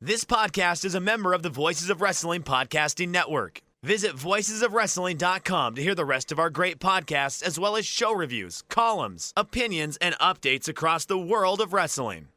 This podcast is a member of the Voices of Wrestling Podcasting Network. Visit voicesofwrestling.com to hear the rest of our great podcasts, as well as show reviews, columns, opinions, and updates across the world of wrestling.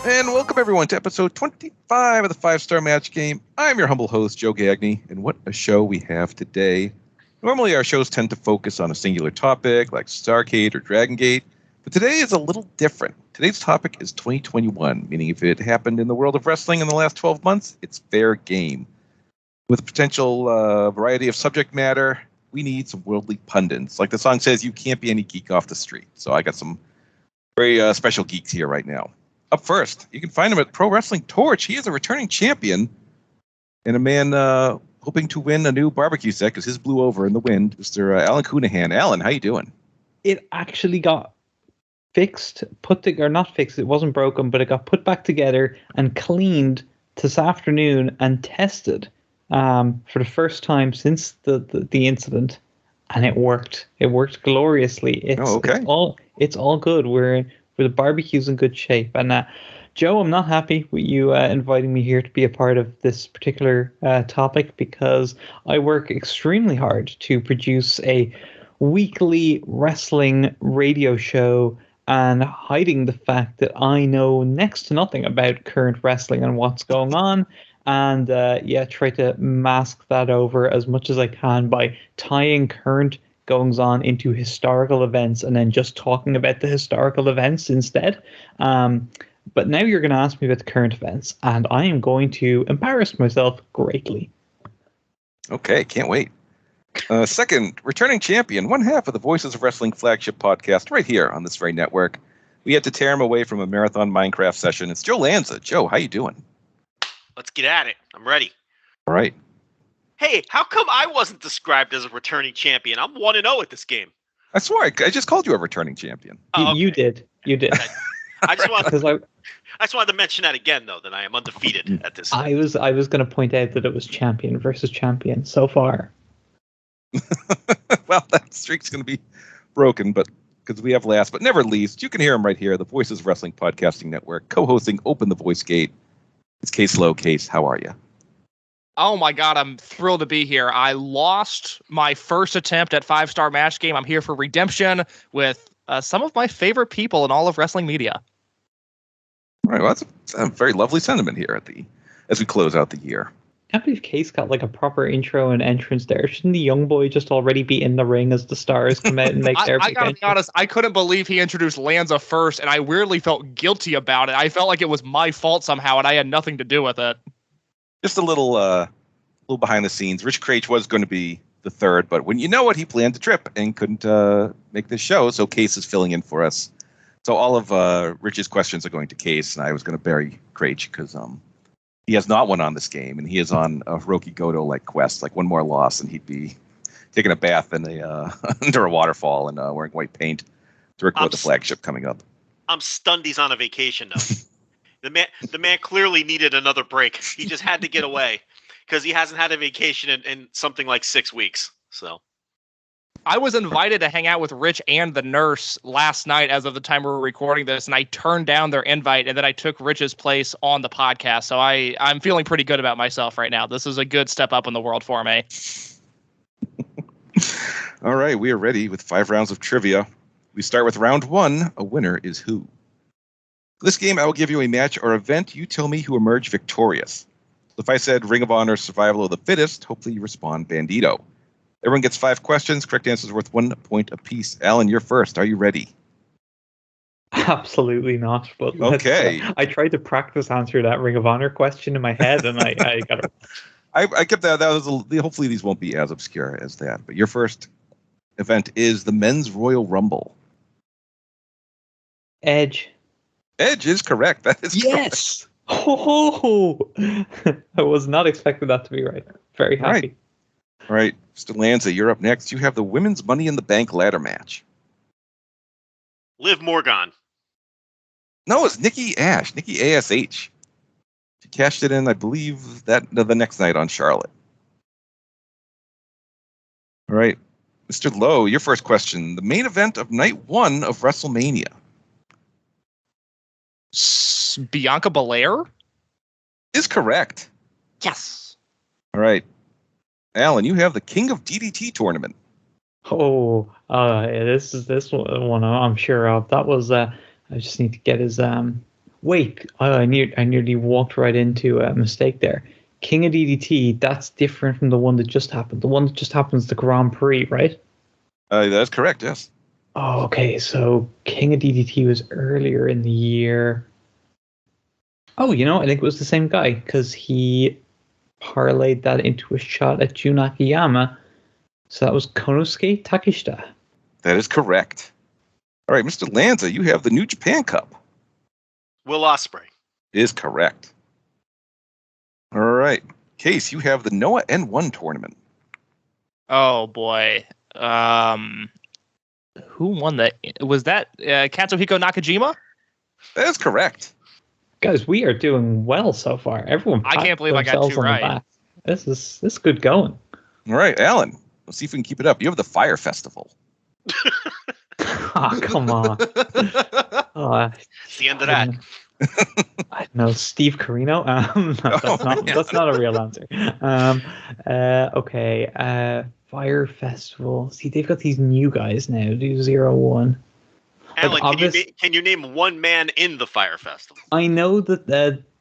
And welcome everyone to episode 25 of the 5-Star Match Game. I'm your humble host, Joe Gagney, and what a show we have today. Normally our shows tend to focus on a singular topic like Starrcade or Dragon Gate, but today is a little different. Today's topic is 2021, meaning if it happened in the world of wrestling in the last 12 months, it's fair game. With a potential variety of subject matter, we need some worldly pundits. Like the song says, you can't be any geek off the street. So I got some very special geeks here right now. Up first, you can find him at Pro Wrestling Torch. He is a returning champion and a man hoping to win a new barbecue set because his blew over in the wind. Mr. Alan Counihan. Alan, how you doing? It actually got fixed, not fixed, it wasn't broken, but it got put back together and cleaned this afternoon and tested for the first time since the incident, and it worked. It worked gloriously. It's all good. The barbecue's in good shape. And Joe, I'm not happy with you inviting me here to be a part of this particular topic because I work extremely hard to produce a weekly wrestling radio show, and hiding the fact that I know next to nothing about current wrestling and what's going on. And try to mask that over as much as I can by tying current goings on into historical events and then just talking about the historical events instead. But now you're going to ask me about the current events, and I am going to embarrass myself greatly. Okay, can't wait. Second, returning champion, one half of the Voices of Wrestling flagship podcast right here on this very network. We had to tear him away from a marathon Minecraft session. It's Joe Lanza. Joe, how you doing? Let's get at it. I'm ready. All right. Hey, how come I wasn't described as a returning champion? I'm 1-0 at this game. I swear, I just called you a returning champion. Oh, okay. You did. I just wanted to mention that again, though, that I am undefeated at this. I was going to point out that it was champion versus champion so far. Well, that streak's going to be broken, but because we have last but never least, you can hear him right here, the Voices of Wrestling Podcasting Network, co-hosting Open the Voice Gate. It's Case Lowe. Case, how are you? Oh my God, I'm thrilled to be here. I lost my first attempt at 5-Star Match Game. I'm here for redemption with some of my favorite people in all of wrestling media. All right, well, that's a very lovely sentiment here as we close out the year. I can't believe Case got like a proper intro and entrance there. Shouldn't the young boy just already be in the ring as the stars come out and make their I gotta be honest, I couldn't believe he introduced Lanza first, and I weirdly felt guilty about it. I felt like it was my fault somehow, and I had nothing to do with it. Just a little behind the scenes. Rich Craich was going to be the third, but when you know what, he planned to trip and couldn't make this show, so Case is filling in for us. So all of Rich's questions are going to Case, and I was going to bury Craich because he has not won on this game, and he is on a Hiroki Goto-like quest, like one more loss, and he'd be taking a bath in under a waterfall and wearing white paint to record the flagship coming up. I'm stunned he's on a vacation, though. The man clearly needed another break. He just had to get away because he hasn't had a vacation in something like 6 weeks. So I was invited to hang out with Rich and the nurse last night as of the time we were recording this, and I turned down their invite, and then I took Rich's place on the podcast. So I'm feeling pretty good about myself right now. This is a good step up in the world for me. All right, we are ready with 5 rounds of trivia. We start with round 1. A winner is who? For this game, I will give you a match or event. You tell me who emerged victorious. If I said Ring of Honor Survival of the Fittest, hopefully you respond Bandito. Everyone gets 5 questions. Correct answers worth 1 point apiece. Alan, you're first. Are you ready? Absolutely not. But okay. I tried to practice answer that Ring of Honor question in my head, and I got it. I kept that. Hopefully these won't be as obscure as that. But your first event is the Men's Royal Rumble. Edge. Edge is correct. That is yes. Oh, I was not expecting that to be right. Very All right. happy. All right, Mr. Lanza, you're up next. You have the women's Money in the Bank ladder match. Liv Morgan. No, it's Nikki Ash, Nikki ASH. She cashed it in, I believe, that the next night on Charlotte. All right, Mr. Lowe, your first question. The main event of night 1 of WrestleMania. Bianca Belair? Is correct. Yes. All right. Alan, you have the King of DDT tournament. Oh, yeah, this one I'm sure of. That was I just need to get his wait. I nearly walked right into a mistake there. King of DDT. That's different from the one that just happened. The one that just happened is the Grand Prix, right? That's correct, yes. Oh, okay. So King of DDT was earlier in the year. Oh, I think it was the same guy because he parlayed that into a shot at Jun Akiyama. So that was Konosuke Takeshita. That is correct. All right, Mr. Lanza, you have the New Japan Cup. Will Ospreay. Is correct. All right. Case, you have the Noah N1 tournament. Oh boy. Who won that? Was that Katsuhiko Nakajima? That is correct. Guys, we are doing well so far. Everyone, I can't believe I got themselves two on the right. back. This is good going. All right, Alan, let's see if we can keep it up. You have the Fire Festival. Oh, come on. It's the end of that. I know Steve Carino. That's not a real answer. Okay. Fire Festival. See, they've got these new guys now. Do 01. Alan, can you name one man in the Fire Festival? I know that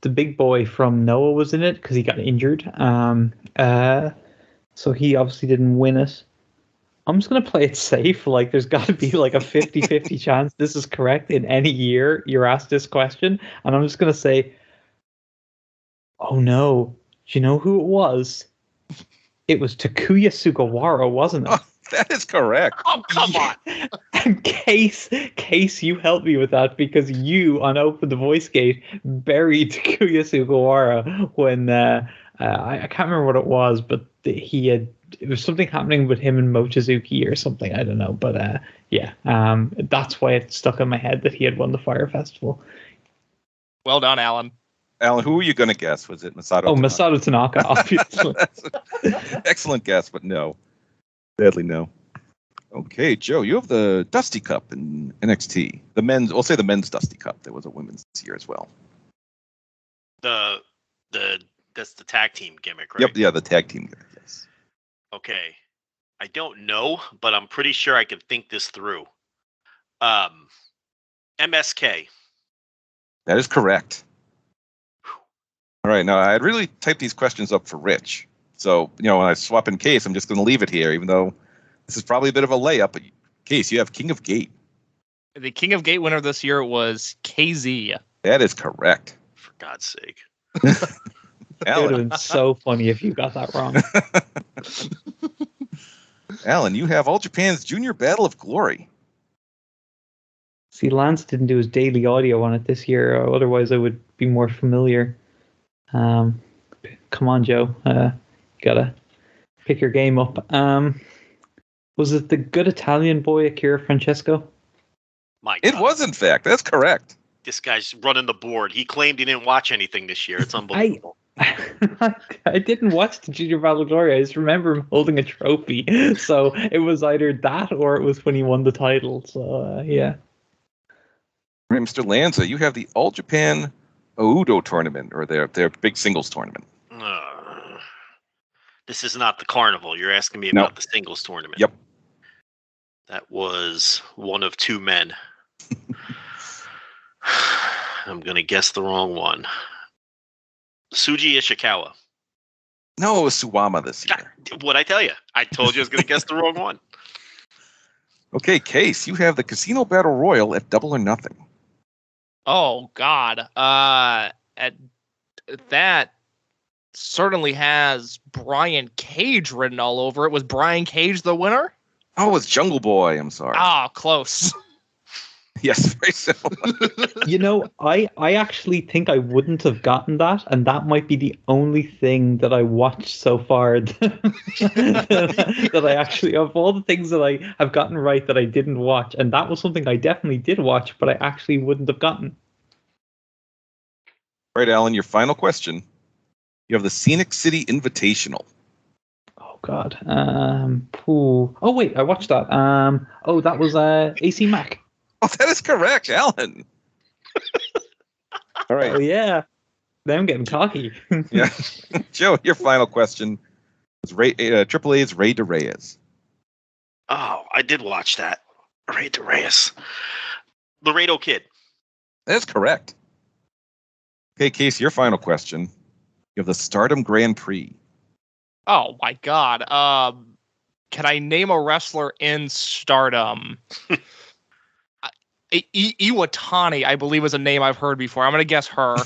the big boy from Noah was in it because he got injured. So he obviously didn't win it. I'm just going to play it safe. Like, there's got to be like a 50-50 chance this is correct in any year you're asked this question. And I'm just going to say, oh no. Do you know who it was? It was Takuya Sugawara, wasn't it? Oh, that is correct. Oh, come on. And Case, you helped me with that because you, on Open the Voice Gate, buried Takuya Sugawara when, I can't remember what it was, but it was something happening with him and Mochizuki or something. I don't know. But that's why it stuck in my head that he had won the Fire Festival. Well done, Alan. Alan, who were you going to guess? Was it Masato Tanaka? Masato Tanaka, obviously. Excellent guess, but no. Sadly, no. Okay, Joe, you have the Dusty Cup in NXT. The men's, we'll say the men's Dusty Cup. There was a women's this year as well. That's the tag team gimmick, right? Yep, yeah, the tag team gimmick, yes. Okay. I don't know, but I'm pretty sure I can think this through. MSK. That is correct. All right, now I'd really type these questions up for Rich. So, when I swap in Case, I'm just going to leave it here, even though this is probably a bit of a layup. But Case, you have King of Gate. The King of Gate winner this year was KZ. That is correct. For God's sake. It would have been so funny if you got that wrong. Alan, you have All Japan's Junior Battle of Glory. See, Lance didn't do his daily audio on it this year. Otherwise, I would be more familiar. Come on, Joe. You gotta pick your game up. Was it the good Italian boy, Akira Francesco? My God. It was, in fact. That's correct. This guy's running the board. He claimed he didn't watch anything this year. It's unbelievable. I didn't watch the Junior Battle of Glory. I just remember him holding a trophy. So it was either that or it was when he won the title. So, yeah. Right, Mr. Lanza, you have the All Japan Oudo tournament, or their big singles tournament. This is not the carnival. You're asking me about the singles tournament. Yep. That was one of two men. I'm going to guess the wrong one. Suji Ishikawa. No, it was Suwama this year. What'd I tell you? I told you I was going to guess the wrong one. Okay, Case, you have the Casino Battle Royal at Double or Nothing. Oh God. That certainly has Brian Cage written all over it. Was Brian Cage the winner? Oh, it's Jungle Boy. I'm sorry. Ah, close. Yes, very similar. You know, I actually think I wouldn't have gotten that, and that might be the only thing that I watched so far that I actually, of all the things that I have gotten right that I didn't watch, and that was something I definitely did watch, but I actually wouldn't have gotten. All right, Alan, your final question. You have the Scenic City Invitational. Oh God. Oh wait, I watched that. Oh, that was AC Mac. Oh, that is correct, Alan. All right. Oh yeah. Now I'm getting cocky. Yeah. Joe, your final question is Triple A's Ray de Reyes. Oh, I did watch that. Ray de Reyes. Laredo Kid. That is correct. Okay, Casey, your final question. You have the Stardom Grand Prix. Oh my God. Can I name a wrestler in Stardom? Iwatani, I believe, is a name I've heard before. I'm gonna guess her.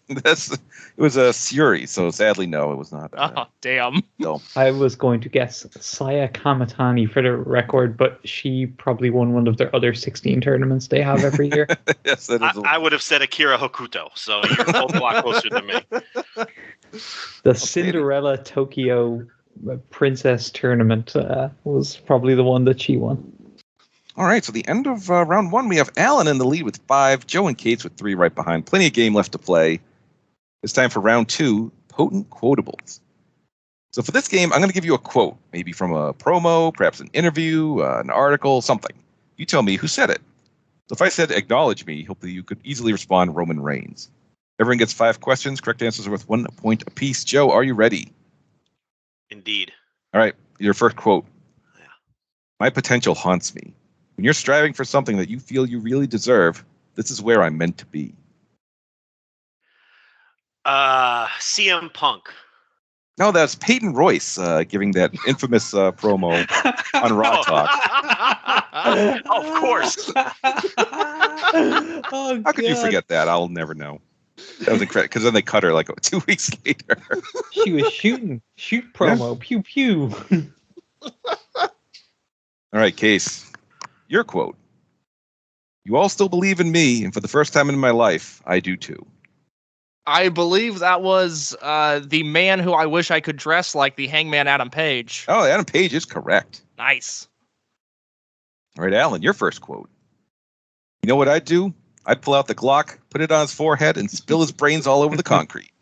It was a Suri, so sadly, no, it was not. Oh, damn. No. I was going to guess Saya Kamatani for the record, but she probably won one of their other 16 tournaments they have every year. Yes, that is. I would have said Akira Hokuto, so you're both a lot closer than me. The Cinderella Tokyo Princess Tournament was probably the one that she won. All right, so the end of round one, we have Alan in the lead with 5, Joe and Kate's with 3 right behind. Plenty of game left to play. It's time for round 2, Potent Quotables. So for this game, I'm going to give you a quote, maybe from a promo, perhaps an interview, an article, something. You tell me who said it. So if I said acknowledge me, hopefully you could easily respond Roman Reigns. Everyone gets 5 questions. Correct answers are worth 1 point apiece. Joe, are you ready? Indeed. All right, your first quote. Yeah. My potential haunts me. When you're striving for something that you feel you really deserve, this is where I'm meant to be. CM Punk. No, that's Peyton Royce giving that infamous promo on Raw Talk. Of course. Oh, How could you God. forget that? I'll never know. That was incredible, because then they cut her like 2 weeks later. She was shoot promo, pew pew. All right, Case, your quote. You all still believe in me, and for the first time in my life, I do too. I believe that was the man who I wish I could dress like, the Hangman Adam Page. Oh, Adam Page is correct. Nice. All right, Alan, your first quote. You know what I'd do? I'd pull out the Glock, put it on his forehead, and spill his brains all over the concrete.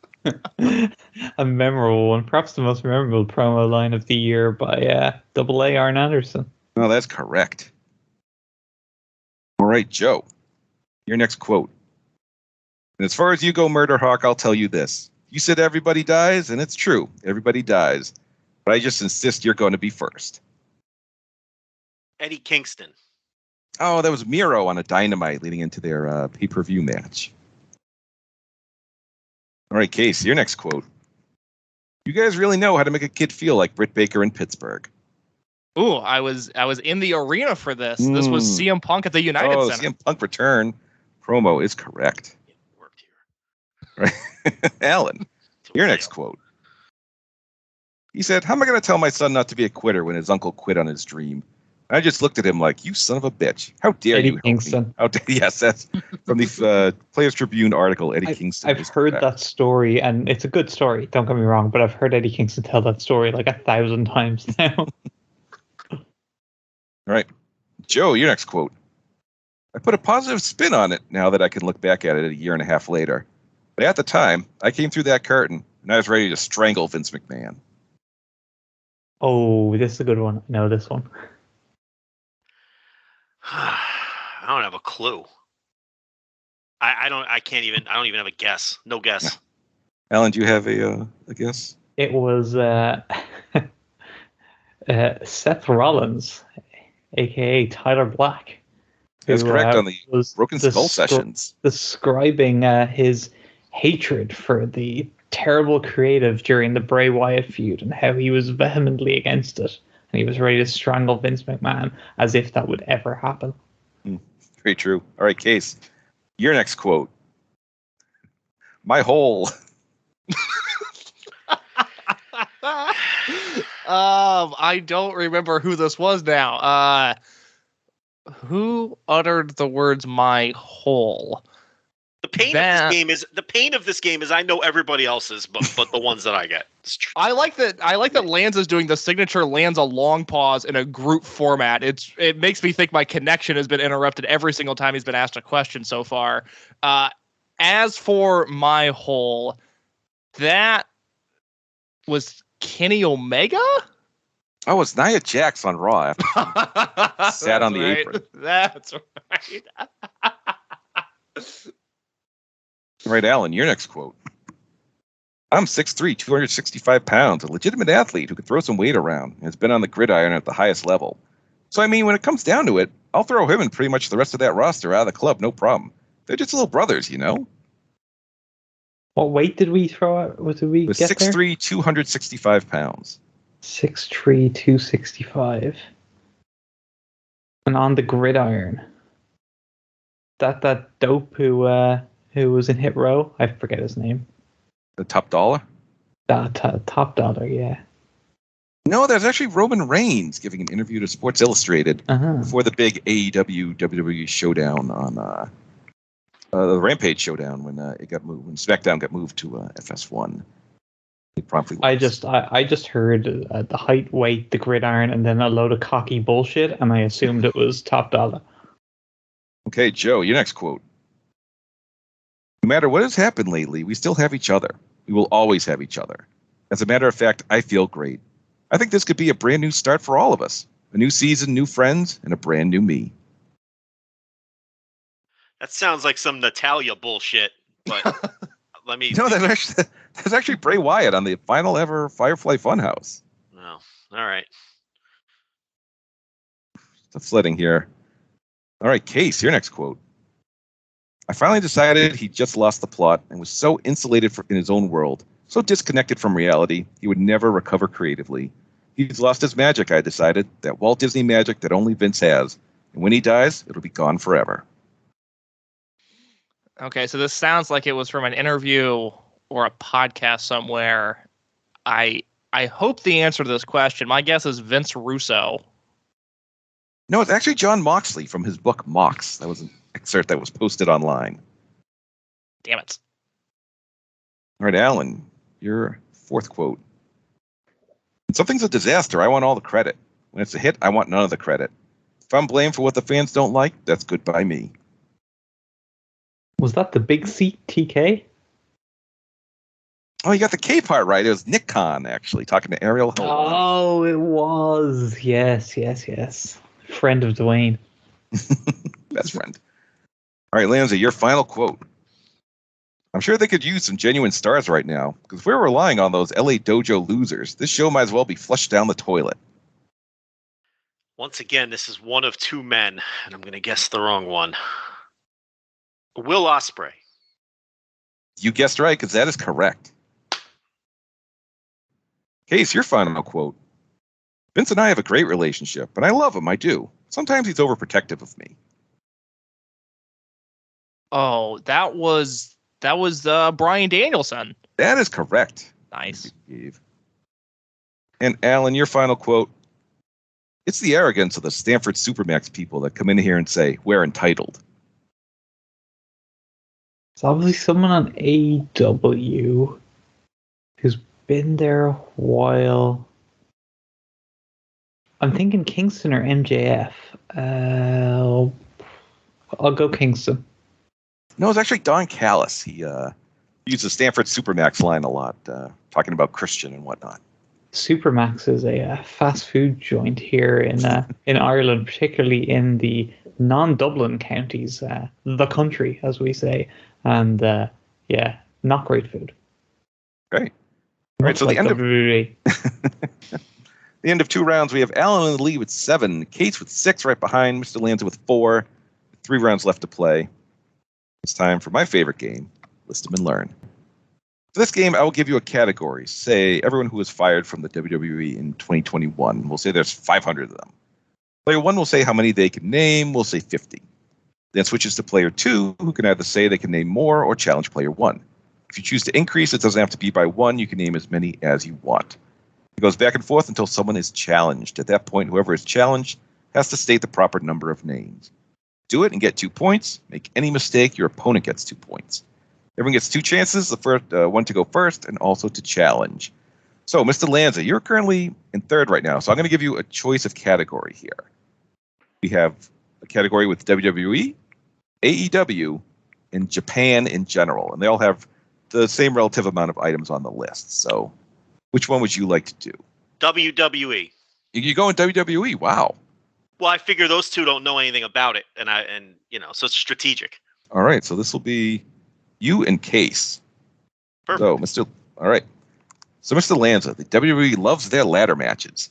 A memorable one, perhaps the most memorable promo line of the year by Double A Arn Anderson. No, that's correct. All right, Joe, your next quote. And as far as you go, Murder Hawk, I'll tell you this. You said everybody dies, and it's true. Everybody dies. But I just insist you're going to be first. Eddie Kingston. Oh, that was Miro on a Dynamite leading into their pay-per-view match. All right, Case, your next quote. You guys really know how to make a kid feel like Britt Baker in Pittsburgh. Ooh, I was in the arena for this. This was CM Punk at the United Center. CM Punk return promo is correct. It worked here. Right, Alan, your next quote. He said, how am I going to tell my son not to be a quitter when his uncle quit on his dream? I just looked at him like, you son of a bitch. How dare Eddie you help Kingston. me? How dare, yes, that's from the Players Tribune article, Eddie Kingston. I've heard that story, and it's a good story, don't get me wrong, but I've heard Eddie Kingston tell that story like 1,000 times now. All right. Joe, your next quote. I put a positive spin on it now that I can look back at it a year and a half later. But at the time, I came through that curtain, and I was ready to strangle Vince McMahon. Oh, this is a good one. I know this one. I don't have a clue. I don't even have a guess. No guess. Alan, do you have a guess? It was Seth Rollins, a.k.a. Tyler Black. That's who, correct on the was Broken Skull sessions. describing his hatred for the terrible creative during the Bray Wyatt feud and how he was vehemently against it. And he was ready to strangle Vince McMahon as if that would ever happen. Very true. All right, Case. Your next quote. My hole. I don't remember who this was now. Who uttered the words "my hole"? The pain of this game is I know everybody else's, but the ones that I get. I like that Lanza's doing the signature Lanza long pause in a group format. It makes me think my connection has been interrupted every single time he's been asked a question so far. As for my hole, that was Kenny Omega? Oh, it's Nia Jax on Raw. Sat on the apron. That's right. All right, Alan, your next quote. I'm 6'3", 265 pounds, a legitimate athlete who can throw some weight around and has been on the gridiron at the highest level. So, I mean, when it comes down to it, I'll throw him and pretty much the rest of that roster out of the club, no problem. They're just little brothers, you know? What weight did we throw out? What did we It was get there? 6'3", 265 pounds. 6'3", 265. And on the gridiron. That dope who was in Hit Row? I forget his name. The Top Dollar? Top Dollar, yeah. No, there's actually Roman Reigns giving an interview to Sports Illustrated before the big AEW WWE showdown on the Rampage showdown when it got moved, when SmackDown got moved to FS1. It promptly lost. I just heard the height, weight, the gridiron, and then a load of cocky bullshit, and I assumed it was Top Dollar. Okay, Joe, your next quote. No matter what has happened lately, we still have each other. We will always have each other. As a matter of fact, I feel great. I think this could be a brand new start for all of us. A new season, new friends, and a brand new me. That sounds like some Natalia bullshit, but let me... No, that's actually Bray Wyatt on the final ever Firefly Funhouse. Oh, all right. That's sledding here. All right, Case, your next quote. I finally decided he just lost the plot and was so insulated in his own world, so disconnected from reality, he would never recover creatively. He's lost his magic, I decided, that Walt Disney magic that only Vince has. And when he dies, it'll be gone forever. Okay, so this sounds like it was from an interview or a podcast somewhere. I hope the answer to this question, my guess is Vince Russo. No, it's actually John Moxley from his book Mox. That was an excerpt that was posted online. Damn it. All right, Alan, your fourth quote. When something's a disaster, I want all the credit. When it's a hit, I want none of the credit. If I'm blamed for what the fans don't like, that's good by me. Was that the big C TK? Oh, you got the K part right. It was Nick Khan, actually, talking to Ariel Helwani. Oh, it was. Yes. Friend of Dwayne. Best friend. All right, Lanza, your final quote. I'm sure they could use some genuine stars right now, because if we're relying on those LA Dojo losers, this show might as well be flushed down the toilet. Once again, this is one of two men, and I'm going to guess the wrong one. Will Ospreay. You guessed right, because that is correct. Case, your final quote. Vince and I have a great relationship, and I love him, I do. Sometimes he's overprotective of me. Oh, that was Bryan Danielson. That is correct. Nice. And Alan, your final quote. It's the arrogance of the Stanford Supermax people that come in here and say, we're entitled. It's obviously someone on AEW who's been there a while. I'm thinking Kingston or MJF. I'll go Kingston. No, it's actually Don Callis. He used the Stanford Supermax line a lot, talking about Christian and whatnot. Supermax is a fast food joint here in Ireland, particularly in the non-Dublin counties, the country, as we say. And not great food. Great. All right, so like the end of WWE. the end of 2 rounds, we have Alan in the lead with 7, Case with 6 right behind, Mr. Lanza with 4, 3 rounds left to play. It's time for my favorite game, List 'em and Learn. For this game, I will give you a category. Say everyone who was fired from the WWE in 2021. We'll say there's 500 of them. Player 1 will say how many they can name. We'll say 50. Then switches to player 2, who can either say they can name more or challenge player 1. If you choose to increase, it doesn't have to be by 1. You can name as many as you want. It goes back and forth until someone is challenged. At that point, whoever is challenged has to state the proper number of names. Do it and get 2 points. Make any mistake, your opponent gets 2 points. Everyone gets 2 chances, the first one to go first and also to challenge. So, Mr. Lanza, you're currently in third right now, so I'm going to give you a choice of category here. We have a category with WWE, AEW, and Japan in general, and they all have the same relative amount of items on the list. So, which one would you like to do? WWE. You go in WWE. Wow. Well, I figure those two don't know anything about it, and so it's strategic. All right, so this will be you and Case. Perfect. So, Mr. Lanza, the WWE loves their ladder matches.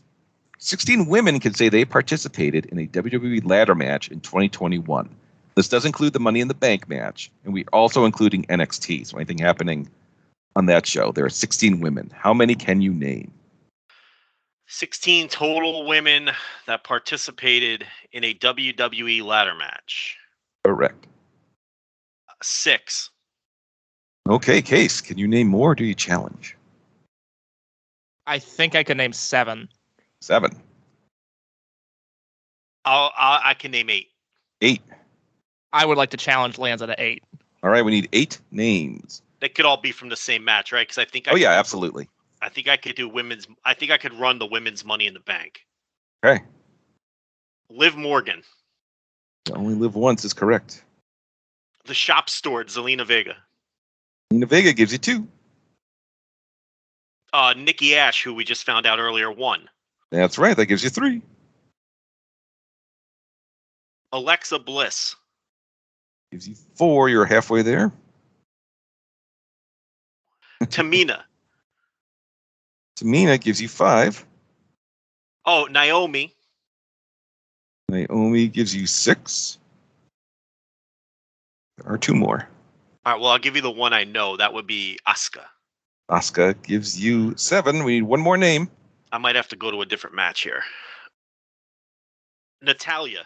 16 women can say they participated in a WWE ladder match in 2021. This does include the Money in the Bank match, and we're also including NXT. So anything happening on that show. There are 16 women. How many can you name? 16 total women that participated in a WWE ladder match. Correct. 6. Okay, Case, can you name more or do you challenge? I think I can name 7. 7. I can name 8. 8. I would like to challenge Lanza to 8. All right, we need 8 names. They could all be from the same match, right? Because I think. Absolutely. I think I could do women's. I think I could run the women's Money in the Bank. Okay. Liv Morgan. You only live once is correct. The Shop Steward, Zelina Vega. Zelina Vega gives you 2. Nikki Ash, who we just found out earlier, 1. That's right. That gives you 3. Alexa Bliss. Gives you 4. You're halfway there. Tamina. Tamina gives you 5. Oh, Naomi. Naomi gives you 6. There are 2 more. All right, well, I'll give you the one I know. That would be Asuka. Asuka gives you 7. We need 1 more name. I might have to go to a different match here. Natalia.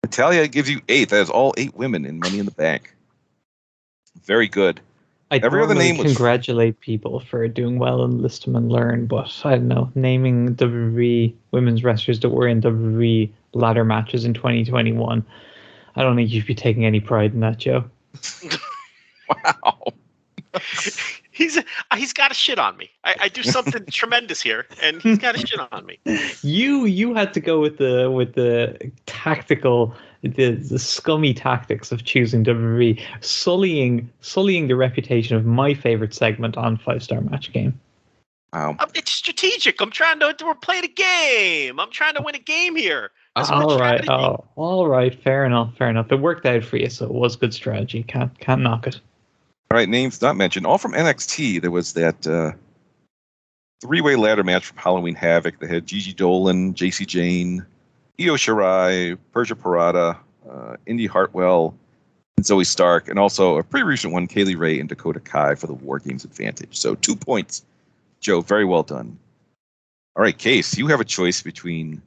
Natalia gives you 8. That is all 8 women in Money in the Bank. Very good. I Every other name was congratulate people for doing well in List 'em and Learn, but I don't know, naming WWE women's wrestlers that were in WWE ladder matches in 2021, I don't think you should be taking any pride in that, Joe. Wow. He's got a shit on me. I do something tremendous here, and he's got a shit on me. You had to go with the tactical, the scummy tactics of choosing WWE, sullying the reputation of my favorite segment on 5-Star Match Game. Wow. It's strategic. We're playing a game. I'm trying to win a game here. All right. Fair enough. It worked out for you, so it was good strategy. Can't knock it. All right, names not mentioned. All from NXT. There was that 3-way ladder match from Halloween Havoc that had Gigi Dolan, JC Jane, Io Shirai, Persia Parada, Indy Hartwell, and Zoe Stark, and also a pretty recent one, Kaylee Ray and Dakota Kai for the War Games Advantage. So 2 points, Joe. Very well done. All right, Case, you have a choice between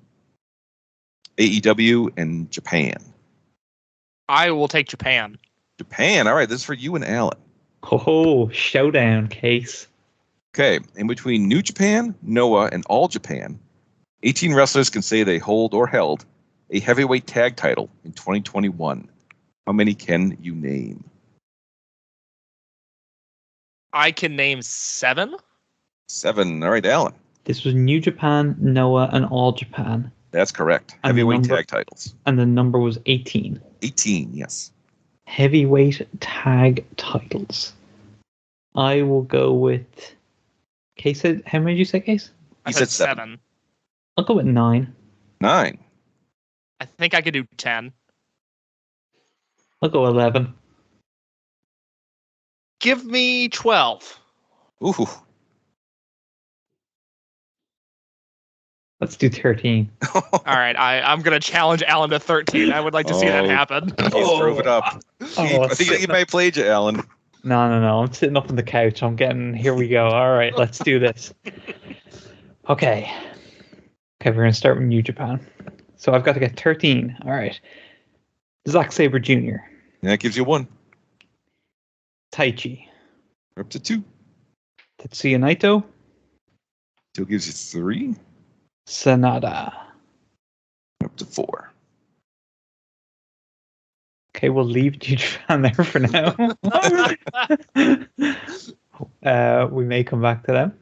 AEW and Japan. I will take Japan. Japan. All right, this is for you and Alan. Oh, showdown, Case. Okay, in between New Japan, Noah, and All Japan, 18 wrestlers can say they hold or held a heavyweight tag title in 2021. How many can you name? I can name 7. 7. All right, Alan. This was New Japan, Noah, and All Japan. That's correct. And heavyweight tag titles. And the number was 18. 18, yes. Heavyweight tag titles. I will go with... Case said... How many did you say, Case? He said 7. I'll go with 9. 9. I think I could do 10. I'll go 11. Give me 12. Ooh. Let's do 13. All right, I'm going to challenge Alan to 13. I would like to see that happen. He drove it up. I think he may played you, Alan. No. I'm sitting up on the couch. Here we go. All right, let's do this. Okay, we're going to start with New Japan. So I've got to get 13. All right. Zack Sabre Jr. That gives you 1. Taichi. Up to 2. Tetsuya Naito. Still gives you 3. Sanada. Up up to 4. Okay, we'll leave New Japan there for now. We may come back to them.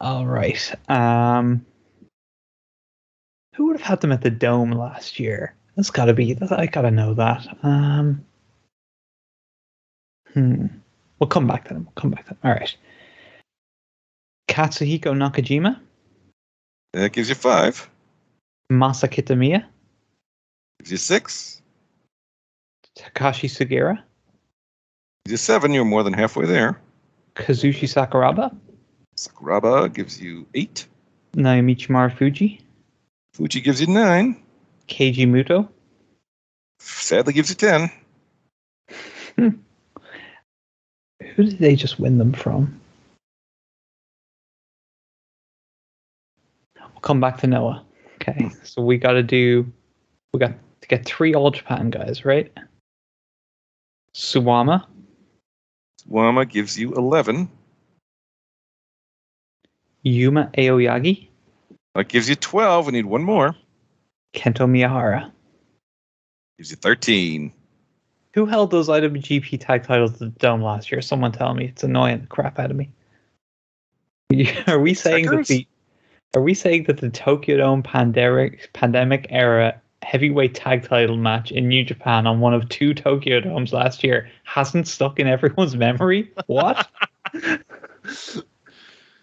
All right. Who would have had them at the Dome last year? That's got to be. I gotta know that. We'll come back to them. All right. Katsuhiko Nakajima. That gives you 5. Masa Kitamiya. Gives you 6. Takashi Sugiura. Gives you 7. You're more than halfway there. Kazushi Sakuraba. Sakuraba gives you 8. Naomichi Marufuji. Fuji gives you 9. Keiji Muto. Sadly gives you 10. Who did they just win them from? We'll come back to Noah. Okay, so we got to get 3 All Japan guys, right? Suwama. Suwama gives you 11. Yuma Aoyagi. That gives you 12. We need one more. Kento Miyahara. Gives you 13. Who held those IWGP tag titles at the Dome last year? Someone tell me. It's annoying the crap out of me. Are we saying that the Tokyo Dome pandemic era heavyweight tag title match in New Japan on one of 2 Tokyo Domes last year hasn't stuck in everyone's memory? What?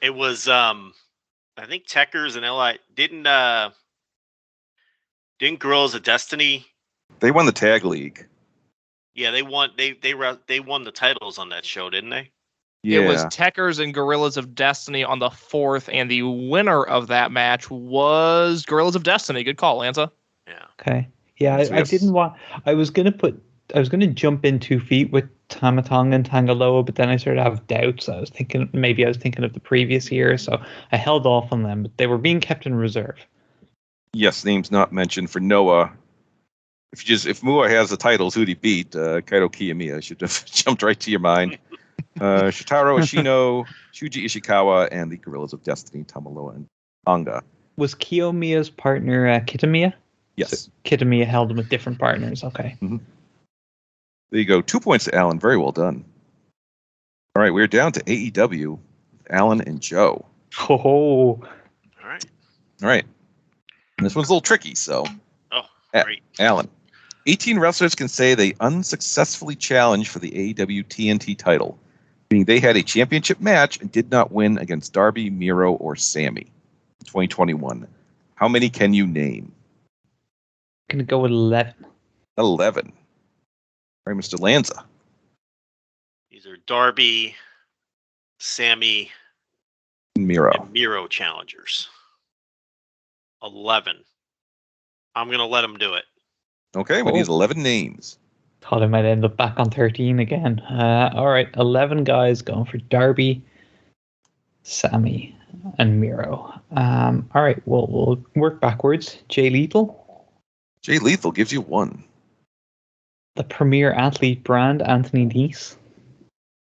It was I think Techers and LI didn't Girls of Destiny. They won the tag league. Yeah, they won the titles on that show, didn't they? Yeah. It was Techers and Gorillas of Destiny on the 4th, and the winner of that match was Gorillas of Destiny. Good call, Lanza. Yeah. Okay. Yeah, Yes. I didn't want. I was gonna jump in 2 feet with Tamatanga and Tangaloa, but then I started to have doubts. I was thinking of the previous year, so I held off on them. But they were being kept in reserve. Yes, names not mentioned for Noah. If Mua has the titles, who'd he beat? Kaito Kiyomiya should have jumped right to your mind. Shitaro Ashino, Shuji Ishikawa, and the Gorillas of Destiny, Tamaloa and Tonga. Was Kiyomiya's partner Kitamiya? Yes. So Kitamiya held them with different partners. Okay. Mm-hmm. There you go. 2 points to Alan. Very well done. All right, we're down to AEW with Alan and Joe. Oh. All right. All right. And this one's a little tricky, so. Oh, great. Alan. 18 wrestlers can say they unsuccessfully challenged for the AEW TNT title, meaning they had a championship match and did not win against Darby, Miro, or Sammy in 2021. How many can you name? I'm going to go with 11. 11. All right, Mr. Lanza. These are Darby, Sammy, Miro. and Miro challengers. 11. I'm going to let them do it. Okay, we need 11 names. Thought I might end up back on 13 again. All right, 11 guys going for Darby, Sammy, and Miro. All right, we'll work backwards. Jay Lethal. Jay Lethal gives you 1. The premier athlete brand, Anthony Nese.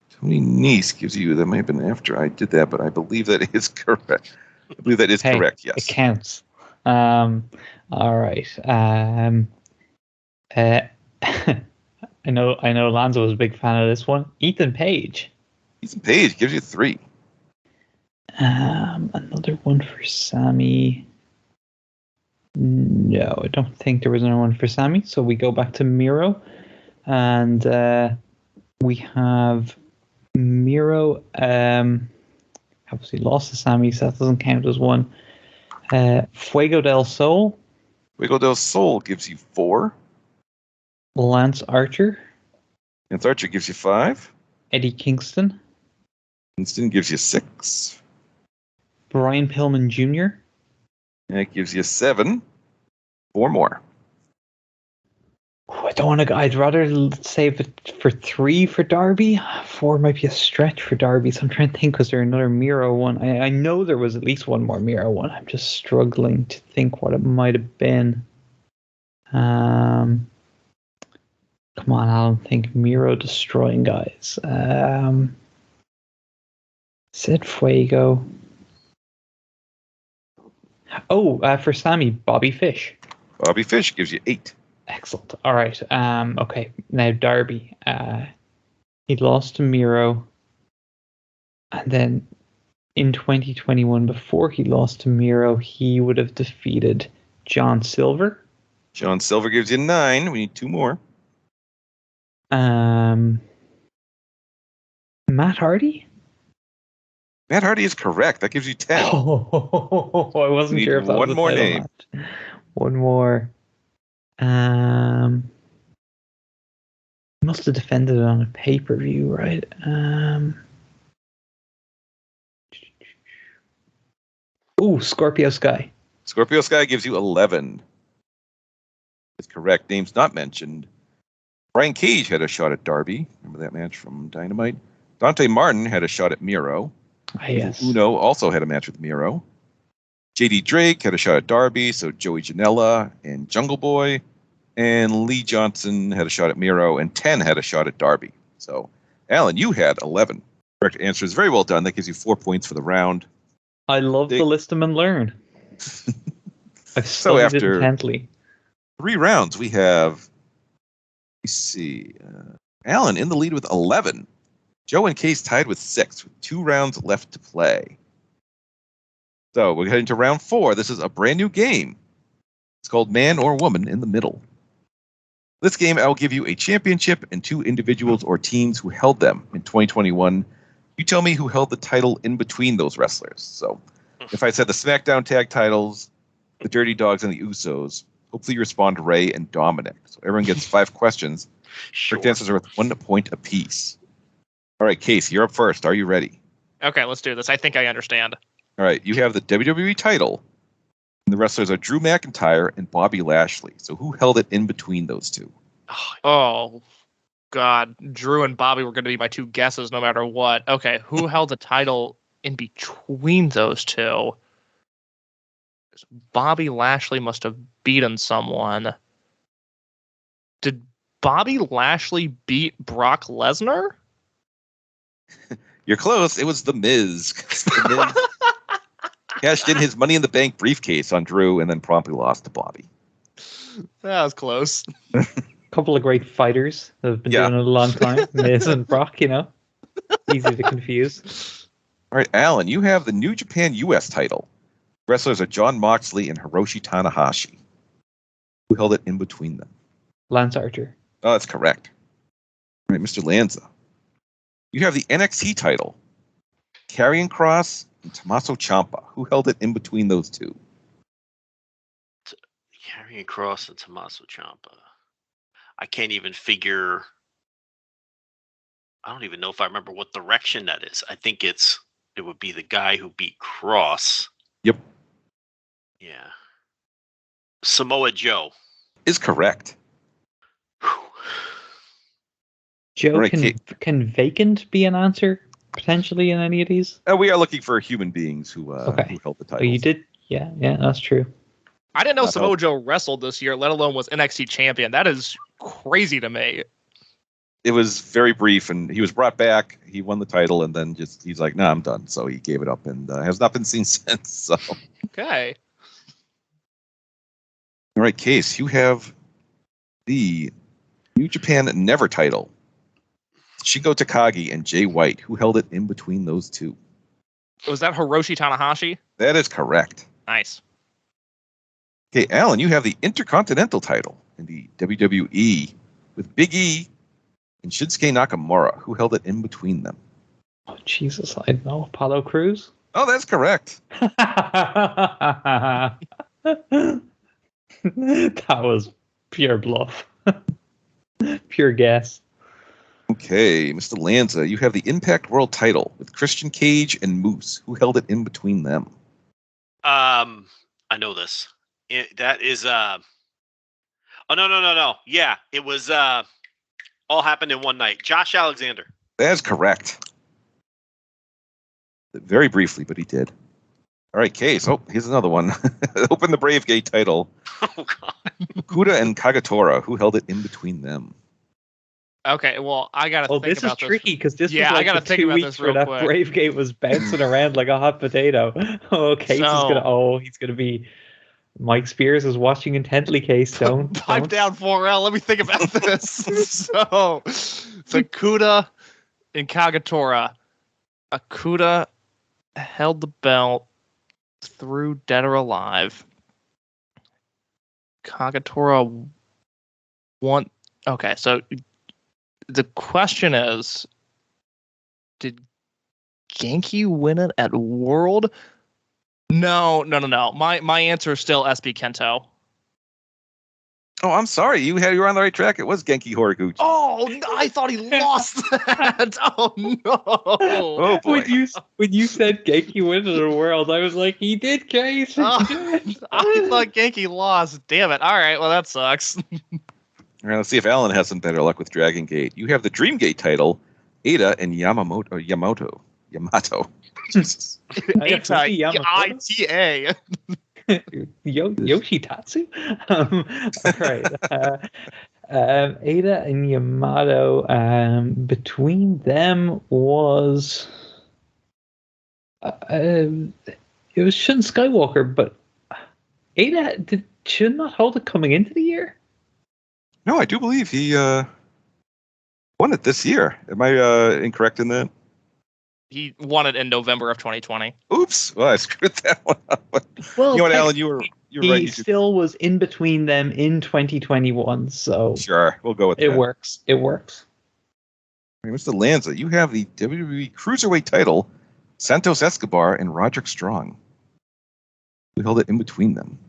Tony Nese gives you, that may have been after I did that, but I believe that is correct. I believe that is correct, yes. It counts. All right. I know Lanza was a big fan of this one. Ethan Page. Ethan Page gives you 3. Another one for Sammy. No, I don't think there was another one for Sammy. So we go back to Miro. And we have Miro. Obviously lost to Sammy, so that doesn't count as one. Fuego del Sol. Fuego del Sol gives you 4. Lance Archer. Lance Archer gives you 5. Eddie Kingston. Kingston gives you 6. Brian Pillman Jr. That gives you 7. 4 more. I don't want to. I'd rather save it for 3 for Darby. 4 might be a stretch for Darby. So I'm trying to think. Was there another Miro one? I know there was at least one more Miro one. I'm just struggling to think what it might have been. Come on, I don't think Miro destroying guys. Sid Fuego. Oh, for Sammy, Bobby Fish. Bobby Fish gives you 8. Excellent. All right. Okay. Now Darby. He lost to Miro, and then in 2021, before he lost to Miro, he would have defeated John Silver. John Silver gives you 9. We need 2 more. Matt Hardy. Matt Hardy is correct. That gives you 10. Oh, I wasn't We sure need if that one was a more title name. match. One more. Must have defended it on a pay-per-view, right? Scorpio Sky. Scorpio Sky gives you 11. It's correct. Names not mentioned. Brian Cage had a shot at Darby. Remember that match from Dynamite? Dante Martin had a shot at Miro. Yes. Uno also had a match with Miro. JD Drake had a shot at Darby, so Joey Janela and Jungle Boy. And Lee Johnson had a shot at Miro, and 10 had a shot at Darby. So, Alan, you had 11. Correct answer is very well done. That gives you 4 points for the round. I love the list them and learn. I've studied it intently. 3 rounds, we have, let's see, Alan in the lead with 11. Joe and Case tied with 6, with 2 rounds left to play. So we're heading to round 4. This is a brand new game. It's called Man or Woman in the Middle. This game, I'll give you a championship and 2 individuals or teams who held them in 2021. You tell me who held the title in between those wrestlers. So if I said the SmackDown tag titles, the Dirty Dogs, and the Usos, hopefully you respond to Ray and Dominic. So everyone gets 5 questions. Sure. Correct answers are worth 1 point apiece. All right, Case, you're up first. Are you ready? Okay, let's do this. I think I understand. All right, you have the WWE title. And the wrestlers are Drew McIntyre and Bobby Lashley. So who held it in between those two? Oh, God. Drew and Bobby were going to be my 2 guesses no matter what. Okay, who held the title in between those two? Bobby Lashley must have beaten someone. Did Bobby Lashley beat Brock Lesnar? You're close. It was The Miz. The Miz cashed in his Money in the Bank briefcase on Drew and then promptly lost to Bobby. That was close. A couple of great fighters that have been doing it a long time. Miz and Brock, easy to confuse. All right, Alan, you have the New Japan U.S. title. Wrestlers are Jon Moxley and Hiroshi Tanahashi. Who held it in between them? Lance Archer. Oh, that's correct. All right, Mr. Lanza. You have the NXT title. Karrion Kross and Tommaso Ciampa. Who held it in between those two? Karrion Kross and Tommaso Ciampa. I can't even figure. I don't even know if I remember what direction that is. I think it would be the guy who beat Kross. Yep. Yeah. Samoa Joe. Is correct. Joe, right, can vacant be an answer potentially in any of these? We are looking for human beings who held the title. Oh, you did? Yeah, that's true. I didn't know Samoa Joe wrestled this year, let alone was NXT champion. That is crazy to me. It was very brief, and he was brought back. He won the title, and then he's like, "Nah, I'm done." So he gave it up, and has not been seen since. So okay. All right, Case, you have the New Japan Never title. Shingo Takagi and Jay White. Who held it in between those two? Was that Hiroshi Tanahashi? That is correct. Nice. Okay, Alan, you have the Intercontinental title in the WWE with Big E and Shinsuke Nakamura. Who held it in between them? Oh, Jesus, I don't know. Apollo Crews? Oh, that's correct. That was pure bluff. Pure guess. Okay, Mr. Lanza, you have the Impact World title with Christian Cage and Moose. Who held it in between them? I know this. That is oh no. Yeah, it was all happened in one night. Josh Alexander. That is correct. Very briefly, but he did. All right, Case. Oh, here's another one. Open the Brave Gate title. Oh God. Kuda and Kagatora. Who held it in between them? Okay, well, I gotta think this is about tricky because this Yeah, was I like gotta the think 2 about weeks this where real that quick. Brave Gate was bouncing around like a hot potato. Oh, Case is So- gonna. He's gonna be. Mike Spears is watching intently. Case, don't Pipe don't. down 4L. Let me think about this. So Kuda and Kagatora. Akuda held the belt through Dead or Alive. Kagatora won. Okay, so the question is, did Genki win it at World? No. My answer is still SB Kento. Oh, I'm sorry. You were on the right track. It was Genki Horiguchi. Oh, I thought he lost that. Oh no. Oh boy. When you said Genki wins the world, I was like, he did, Case. I thought Genki lost. Damn it. All right. Well, that sucks. All right, let's see if Alan has some better luck with Dragon Gate. You have the Dream Gate title, Ada and Yamato. Jesus. ITA. Yoshitatsu? All right. Ada and Yamato. Between them was. It was Shun Skywalker, but Ada should not hold it coming into the year. No, I do believe he won it this year. Am I incorrect in that? He won it in November of 2020. Oops. Well, I screwed that one up. Well, you know what, Alan? You're right. He still was in between them in 2021, so Sure, we'll go with that. It works. It works. All right, Mr. Lanza, you have the WWE Cruiserweight title, Santos Escobar and Roderick Strong. Who held it in between them?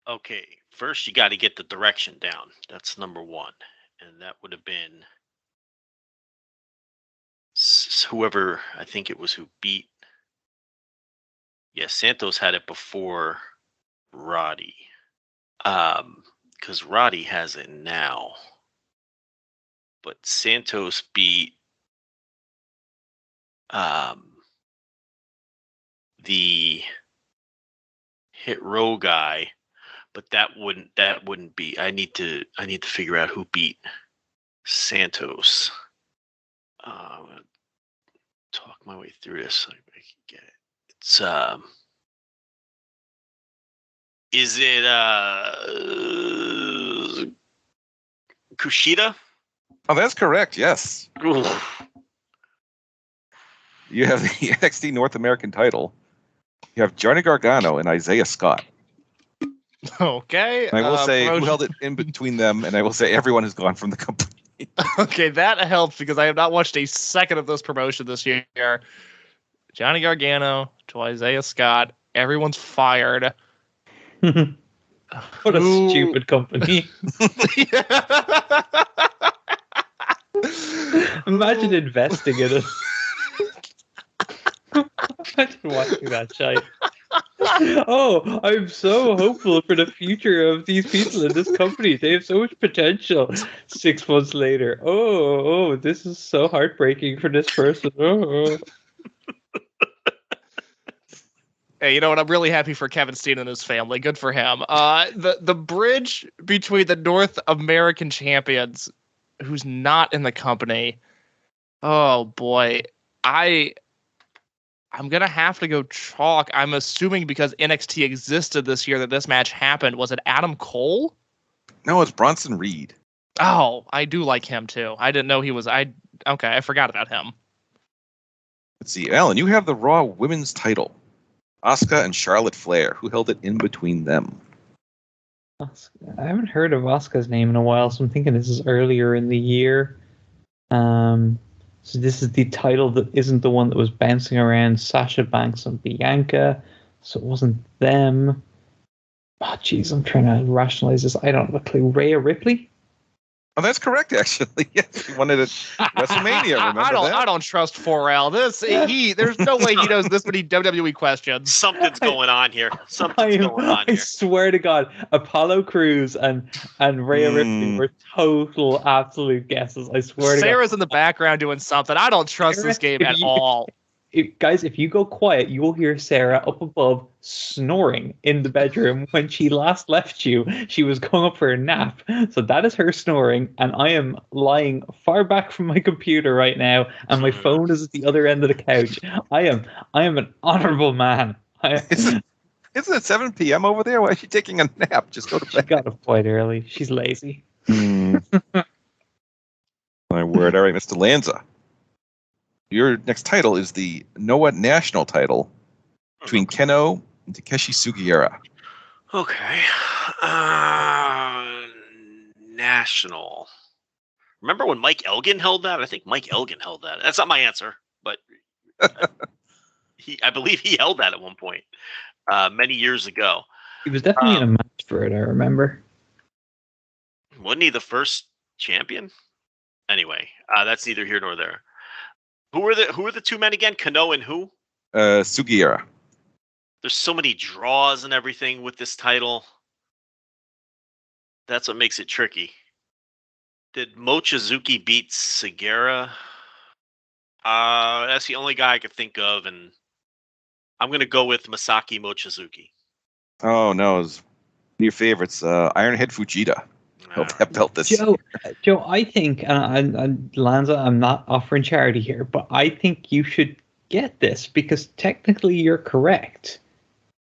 Okay, first you got to get the direction down. That's number one, and that would have been whoever, I think it was who beat. Yeah, Santos had it before Roddy, because Roddy has it now. But Santos beat the Hit Row guy, but that wouldn't be. I need to figure out who beat Santos. I'm gonna talk my way through this so I can get it. It's is it Kushida? Oh, that's correct. Yes. Oof. You have the NXT North American title. You have Johnny Gargano and Isaiah Scott. Okay. And I will say promotion. who held it in between them, and I will say everyone has gone from the company. Okay, that helps because I have not watched a second of this promotion this year. Johnny Gargano to Isaiah Scott. Everyone's fired. What a stupid company. Imagine investing in it. Imagine watching that shite. Oh, I'm so hopeful for the future of these people in this company. They have so much potential. 6 months later. Oh, this is so heartbreaking for this person. Oh. Hey, you know what? I'm really happy for Kevin Steen and his family. Good for him. The bridge between the North American champions, who's not in the company. Oh boy, I'm gonna have to go chalk. I'm assuming because NXT existed this year that this match happened. Was it Adam Cole? No, it's Bronson Reed. Oh, I do like him too. I didn't know he was. I forgot about him. Let's see, Alan, you have the Raw Women's title. Asuka and Charlotte Flair. Who held it in between them? I haven't heard of Asuka's name in a while, so I'm thinking this is earlier in the year. So this is the title that isn't the one that was bouncing around Sasha Banks and Bianca, so it wasn't them. Oh, jeez, I'm trying to rationalize this. I don't have a clue. Rhea Ripley? Oh, that's correct, actually. Yes, she won it at WrestleMania. Remember that? I don't trust 4L. There's no way he knows this many WWE questions. Something's going on here. I swear to God, Apollo Crews and Rhea Ripley were total absolute guesses. I swear to God. Sarah's in the background doing something. I don't trust this game at all. Guys, if you go quiet, you will hear Sarah up above snoring in the bedroom. When she last left you, she was going up for a nap. So that is her snoring, and I am lying far back from my computer right now, and my phone is at the other end of the couch. I am an honorable man. Isn't it 7 p.m. over there? Why is she taking a nap? Just go to She bed. got up quite early. She's lazy. My word. All right, Mr. Lanza. Your next title is the Noah National title between Keno and Takeshi Sugiura. Okay. National. Remember when Mike Elgin held that? I think Mike Elgin held that. That's not my answer, but I believe he held that at one point many years ago. He was definitely in a match for it, I remember. Wasn't he the first champion? Anyway, that's neither here nor there. Who are the two men again? Kano and who? Sugiura. There's so many draws and everything with this title. That's what makes it tricky. Did Mochizuki beat Sugiura? That's the only guy I could think of, and I'm going to go with Masaki Mochizuki. Oh, no. It was one of your favorites, Ironhead Fujita. Held that belt this year. Joe, I think, and Lanza, I'm not offering charity here, but I think you should get this because technically you're correct.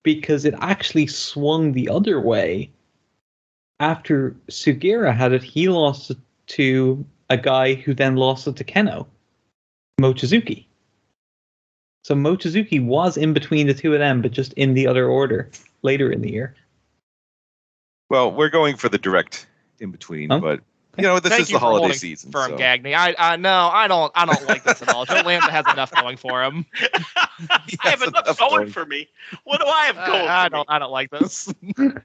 Because it actually swung the other way. After Sugiura had it, he lost it to a guy who then lost it to Keno, Mochizuki. So Mochizuki was in between the two of them, but just in the other order later in the year. Well, we're going for the direct in between, but this is the holiday season. Firm so. Gagney. I don't like this at all. Joe Lanza has enough going for him. I have enough going for me. What do I have going? I don't like this.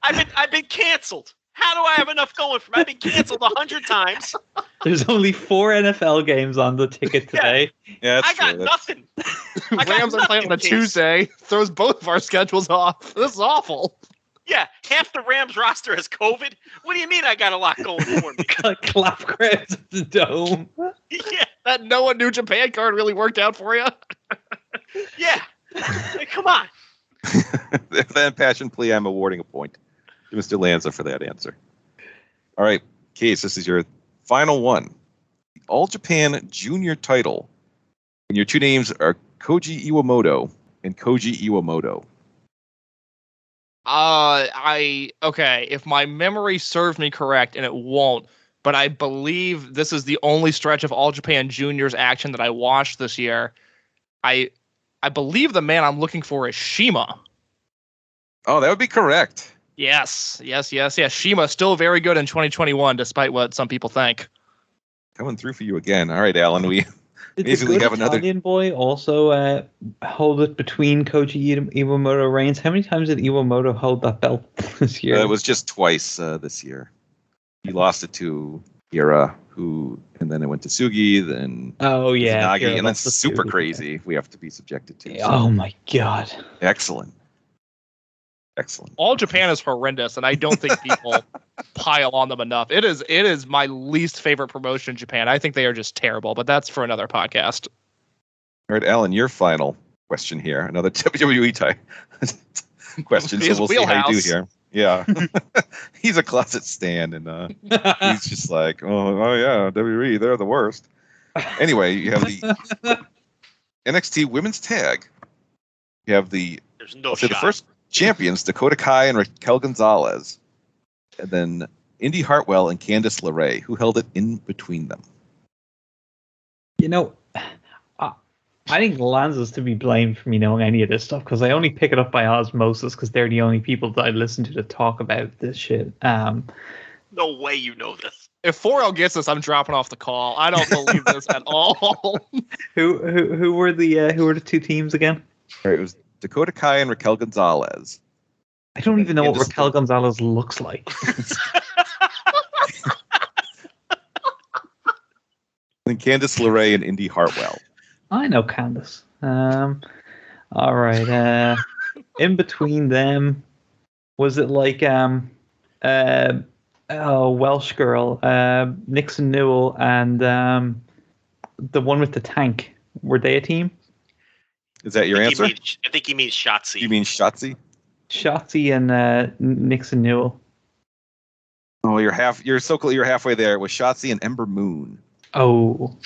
I've been canceled. How do I have enough going for me? I've been canceled 100 times. There's only 4 NFL games on the ticket today. Yeah, I got nothing. Rams are playing on a Tuesday. Throws both of our schedules off. This is awful. Yeah, half the Rams roster has COVID. What do you mean I got a lot going for me? Clap crabs at the dome. Yeah. That Noah New Japan card really worked out for you? Yeah. Hey, come on. If that passion plea, I'm awarding a point to Mr. Lanza for that answer. All right, Case, this is your final one. The All Japan Junior title. And your two names are Koji Iwamoto and Koji Iwamoto. Okay, if my memory serves me correct, and it won't, but I believe this is the only stretch of All Japan Juniors action that I watched this year. I believe the man I'm looking for is Shima. Oh, that would be correct. Yes. Shima still very good in 2021, despite what some people think. Coming through for you again. All right, Alan, we Did basically the have another Italian boy also hold it between Koji Iwamoto reigns? How many times did Iwamoto hold that belt this year? It was just twice this year. He lost it to Hira, and then it went to Sugi, then Izanagi, and then Super Crazy. We have to be subjected to. So. Oh my god! Excellent. All Japan is horrendous, and I don't think people pile on them enough. It is my least favorite promotion in Japan. I think they are just terrible, but that's for another podcast. All right, Alan, your final question here. Another WWE question, so we'll see how you do here. Yeah. He's a closet stan, and he's just like, oh yeah, WWE, they're the worst. Anyway, you have the NXT Women's Tag. You have the first champions, Dakota Kai and Raquel Gonzalez. And then Indy Hartwell and Candice LeRae, who held it in between them. I think Lanza's to be blamed for me knowing any of this stuff because I only pick it up by osmosis because they're the only people that I listen to talk about this shit. No way you know this. If 4L gets this, I'm dropping off the call. I don't believe this at all. Who were the two teams again? All right, it was Dakota Kai and Raquel Gonzalez. I don't even know what Raquel Gonzalez looks like. And Candice LeRae and Indy Hartwell. I know Candice. All right. In between them, was it like Welsh girl, Nixon Newell, and the one with the tank? Were they a team? Is that your answer? I think he means Shotzi. You mean Shotzi? Shotzi and Nixon Newell. Oh, you're so close. You're halfway there. It was Shotzi and Ember Moon. Oh.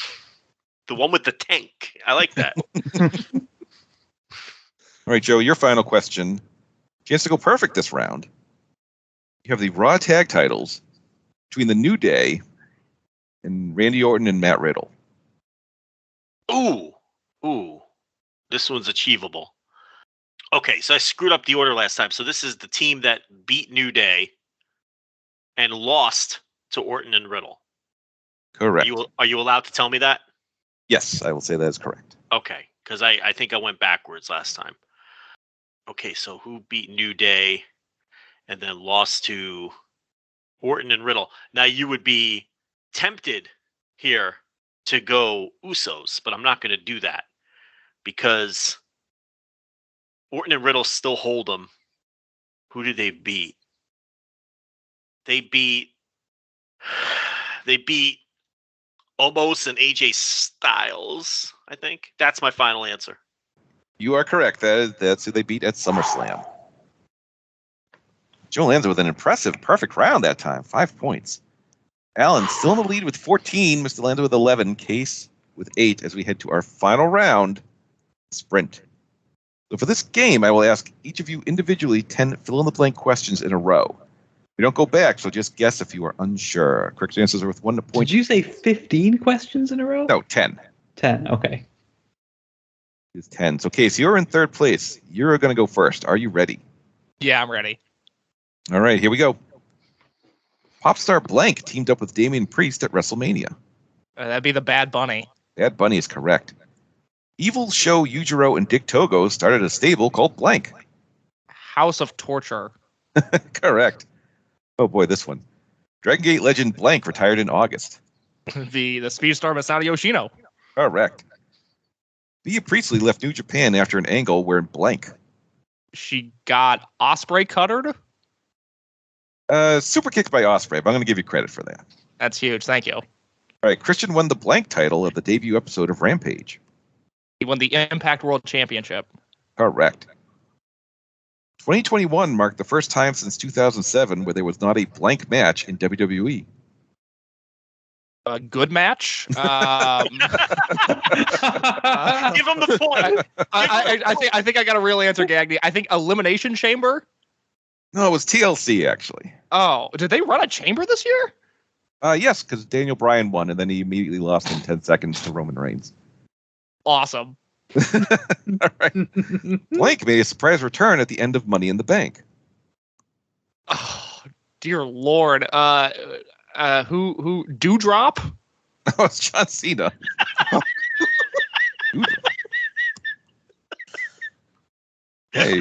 The one with the tank. I like that. All right, Joe, your final question. Chance to go perfect this round. You have the Raw tag titles between the New Day and Randy Orton and Matt Riddle. Ooh. This one's achievable. Okay, so I screwed up the order last time. So this is the team that beat New Day and lost to Orton and Riddle. Correct. Are you allowed to tell me that? Yes, I will say that is correct. Okay, because I think I went backwards last time. Okay, so who beat New Day and then lost to Orton and Riddle? Now you would be tempted here to go Usos, but I'm not going to do that because Orton and Riddle still hold them. Who did they beat? They beat Omos and AJ Styles, I think. That's my final answer. You are correct. That's who they beat at SummerSlam. Joe Lanza with an impressive, perfect round that time. 5 points. Alan still in the lead with 14. Mr. Lanza with 11. Case with 8 as we head to our final round, Sprint. So for this game, I will ask each of you individually 10 fill-in-the-blank questions in a row. We don't go back, so just guess if you are unsure. Correct answers are worth 1 point. Did you say 15 questions in a row? No, 10. 10, okay. It's 10. So, Case, you're in third place. You're going to go first. Are you ready? Yeah, I'm ready. All right, here we go. Popstar Blank teamed up with Damian Priest at WrestleMania. That'd be the Bad Bunny. Bad Bunny is correct. Evil Show Yujiro and Dick Togo started a stable called Blank. House of Torture. Correct. Oh boy, this one. Dragon Gate legend Blank retired in August. the speed star Masato Yoshino. Correct. Bea Priestley left New Japan after an angle where Blank. She got Osprey cuttered. Super kicked by Osprey, but I'm going to give you credit for that. That's huge. Thank you. All right, Christian won the Blank title of the debut episode of Rampage. He won the Impact World Championship. Correct. 2021 marked the first time since 2007 where there was not a blank match in WWE. A good match. Give him the point. I think I got a real answer, Gagny. I think Elimination Chamber. No, it was TLC, actually. Oh, did they run a chamber this year? Yes, because Daniel Bryan won, and then he immediately lost in 10 seconds to Roman Reigns. Awesome. All right. Blank made a surprise return at the end of Money in the Bank. Oh, dear Lord. Who Dewdrop? Oh, it's John Cena. Hey.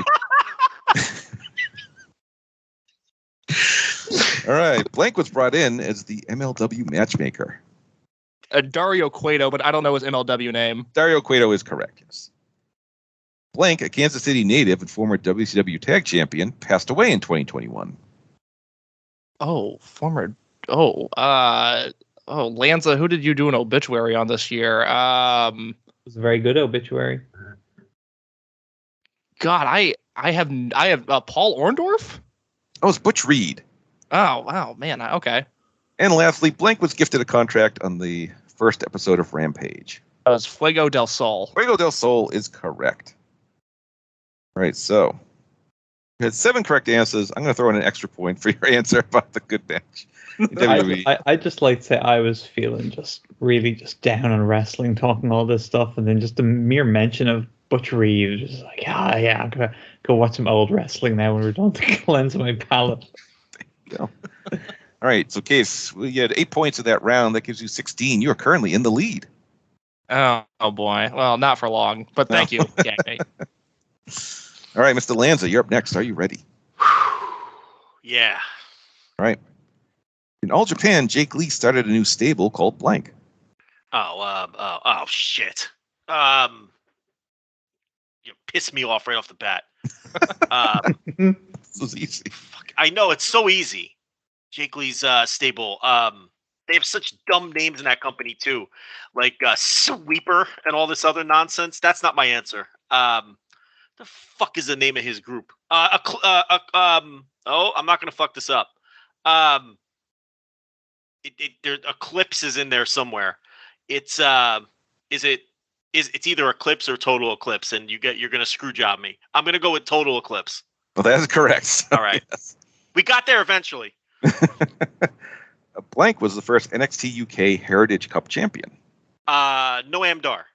All right. Blank was brought in as the MLW matchmaker. Dario Cueto, but I don't know his MLW name. Dario Cueto is correct, yes. Blank, a Kansas City native and former WCW tag champion, passed away in 2021. Oh, Lanza, who did you do an obituary on this year? It was a very good obituary. God, I have Paul Orndorff? Oh, it's Butch Reed. Oh, wow, man. Okay. And lastly, Blank was gifted a contract on the first episode of Rampage. That was Fuego del Sol. Fuego del Sol is correct. All right, so you had 7 correct answers. I'm going to throw in an extra point for your answer about the good match. in WWE. I just like to say I was feeling really down on wrestling, talking all this stuff, and then just the mere mention of Butch Reed, just like, yeah, I'm going to go watch some old wrestling now when we're done to cleanse my palate. All right, so Case, you had 8 points in that round. That gives you 16. You are currently in the lead. Oh boy. Well, not for long, but thank you. Yeah. All right, Mr. Lanza, you're up next. Are you ready? Yeah. All right. In All Japan, Jake Lee started a new stable called Blank. Oh, shit. You pissed me off right off the bat. This was easy. I know, it's so easy. Jake Lee's stable. They have such dumb names in that company too, like Sweeper and all this other nonsense. That's not my answer. The fuck is the name of his group? I'm not gonna fuck this up. There Eclipse is in there somewhere. It's it's either Eclipse or Total Eclipse, and you're gonna screw job me. I'm gonna go with Total Eclipse. Well, that is correct. All right, yes. We got there eventually. Blank was the first NXT UK Heritage Cup champion. Noam Dar.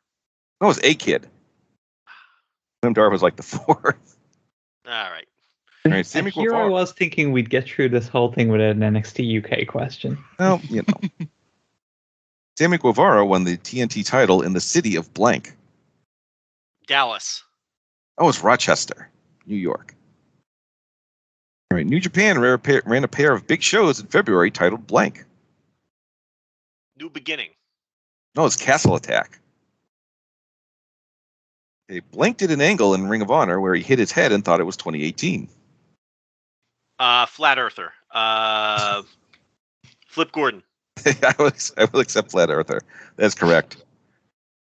No, it was A-Kid. Noam Dar was like the fourth. All right. All right, Sammy Here Guevara. I was thinking we'd get through this whole thing with an NXT UK question. Well, you know. Sammy Guevara won the TNT title in the city of blank. Dallas. Oh, it's Rochester, New York. All right, New Japan ran a pair of big shows in February titled blank. New Beginning. No, it's Castle Attack. Okay, Blank did an angle in Ring of Honor where he hit his head and thought it was 2018. Flat Earther. Flip Gordon. I will accept Flat Earther. That's correct.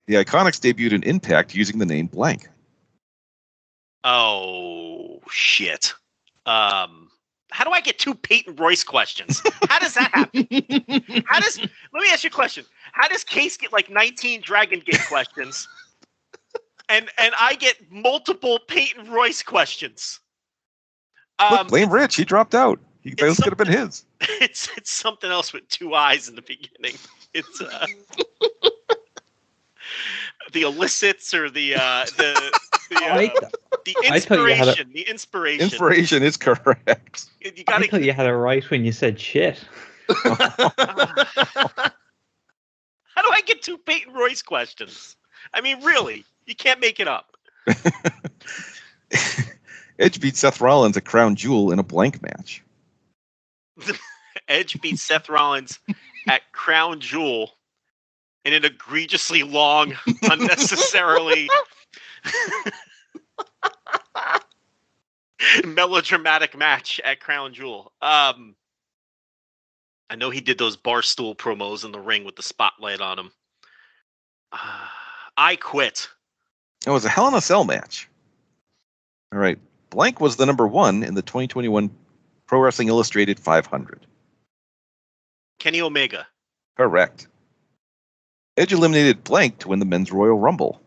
The Iconics debuted in Impact using the name Blank. Oh, shit. How do I get 2 Peyton Royce questions? How does that happen? Let me ask you a question. How does Case get like 19 Dragon Gate questions? And I get multiple Peyton Royce questions. Look, blame Rich. He dropped out. Those could have been his. It's something else with 2 eyes in the beginning. It's the illicits or the inspiration. The inspiration. Inspiration is correct. I thought you had it right when you said shit. How do I get 2 Peyton Royce questions? I mean, really, you can't make it up. Edge beat Seth Rollins at Crown Jewel in a blank match. Edge beat Seth Rollins at Crown Jewel in an egregiously long, unnecessarily melodramatic match at Crown Jewel. I know he did those Barstool promos in the ring with the spotlight on him. I quit. It was a Hell in a Cell match. All right. Blank was the number 1 in the 2021 Pro Wrestling Illustrated 500. Kenny Omega. Correct. Edge eliminated Blank to win the Men's Royal Rumble.